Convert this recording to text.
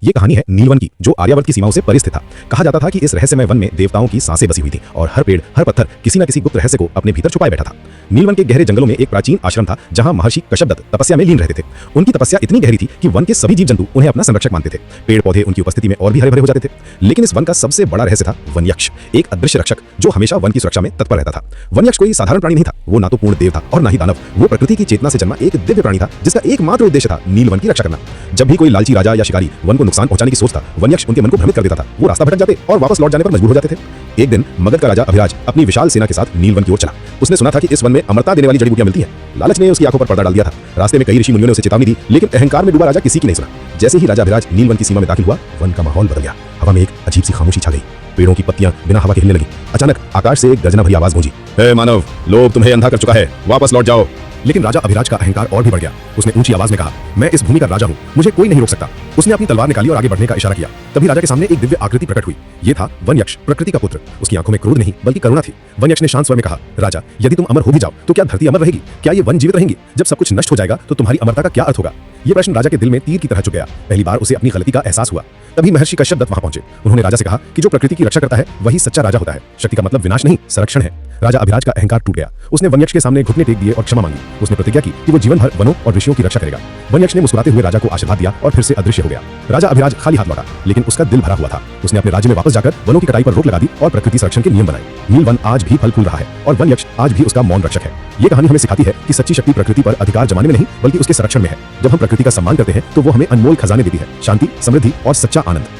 ये कहानी है नीलवन की, जो आर्यावर्त की सीमाओं से परे स्थित था। कहा जाता था कि इस रहस्यमय वन में देवताओं की सांसें बसी हुई थी और हर पेड़ हर पत्थर किसी न किसी गुप्त रहस्य को अपने भीतर छुपाए बैठा था। नीलवन के गहरे जंगलों में एक प्राचीन आश्रम था जहां महर्षि कश्यपदत्त तपस्या में लीन रहते थे। उनकी तपस्या इतनी गहरी थी कि वन के सभी जीव जंतु उन्हें अपना संरक्षक मानते थे। पेड़ पौधे उनकी उपस्थिति में और भी हरे भरे हो जाते थे। लेकिन इस वन का सबसे बड़ा रहस्य था वनयक्ष, एक अदृश्य रक्षक जो हमेशा वन की सुरक्षा में तत्पर रहता था। वनयक्ष कोई साधारण प्राणी नहीं था, वो ना तो पूर्ण देव था और ना ही दानव। वो प्रकृति की चेतना से जन्मा एक दिव्य प्राणी था जिसका एकमात्र उद्देश्य था नीलवन की रक्षा करना। जब भी कोई लालची राजा या शिकारी वन को नुकसान पहुंचाने की सोचता, वनयक्ष उनके मन को भ्रमित कर देता था। वो रास्ता भटक जाते और वापस लौट जाने पर मजबूर हो जाते थे। एक दिन मगध का राजा अभिराज अपनी विशाल सेना के साथ नीलवन की ओर चला। उसने सुना था कि इस वन में अमरता देने वाली जड़ी बूटियां मिलती हैं। लालच ने उसकी आंखों पर पर्दा डाल दिया था। रास्ते में कई ऋषि मुनियों ने उसे चेतावनी दी, लेकिन अहंकार में डूबा राजा किसी की नहीं सुना। जैसे ही राजा अभिराज नीलवन की सीमा में दाखिल हुआ, वन का माहौल बदल गया। हवा में एक अजीब सी खामोशी छा गई। पेड़ों की पत्तियां बिना हवा के हिलने लगी। अचानक आकाश से एक गर्जना भरी आवाज गूंजी, हे मानव, लोभ तुम्हें अंधा कर चुका है, वापस लौट जाओ। लेकिन राजा अभिराज का अहंकार और भी बढ़ गया। उसने ऊंची आवाज में कहा, मैं इस भूमि का राजा हूं, मुझे कोई नहीं रोक सकता। उसने अपनी तलवार निकाली और आगे बढ़ने का इशारा किया। तभी राजा के सामने एक दिव्य आकृति प्रकट हुई। यह था वनयक्ष, प्रकृति का पुत्र। उसकी आंखों में क्रोध नहीं बल्कि करुणा थी। वनयक्ष ने शांत स्वर में कहा, राजा, यदि तुम अमर हो भी जाओ तो क्या धरती अमर रहेगी? क्या ये वन जीवित रहेंगी? जब सब कुछ नष्ट हो जाएगा तो तुम्हारी अमरता का क्या अर्थ होगा? ये प्रश्न राजा के दिल में तीर की तरह चुभ गया। पहली बार उसे अपनी गलती का एहसास हुआ। तभी महर्षि कश्यपदत्त वहां पहुंचे। उन्होंने राजा से कहा कि जो प्रकृति की रक्षा करता है वही सच्चा राजा होता है। शक्ति का मतलब विनाश नहीं, संरक्षण है। राजा अभिराज का अहंकार टूट गया। उसने वनयक्ष के सामने घुटने टेक दिए और क्षमा मांगी। उसने प्रतिज्ञा की कि वो जीवन भर वनों और ऋषियों की रक्षा करेगा। वनयक्ष ने मुस्कुराते हुए राजा को आशीर्वाद दिया और फिर से अदृश्य हो गया। राजा अभिराज खाली हाथ लौटा, लेकिन उसका दिल भरा हुआ था। उसने अपने राज्य में वापस जाकर वनों की कटाई पर रोक लगा दी और प्रकृति संरक्षण के नियम बनाए। नीलवन आज भी फल फूल रहा है और वनयक्ष आज भी उसका मौन रक्षक है। ये कहानी हमें सिखाती है कि सच्ची शक्ति प्रकृति पर अधिकार जमाने में नहीं बल्कि उसके संरक्षण में है। जब हम प्रकृति का सम्मान करते हैं तो वो हमें अनमोल खजाने देती है, शांति, समृद्धि और सच्चा आनंद।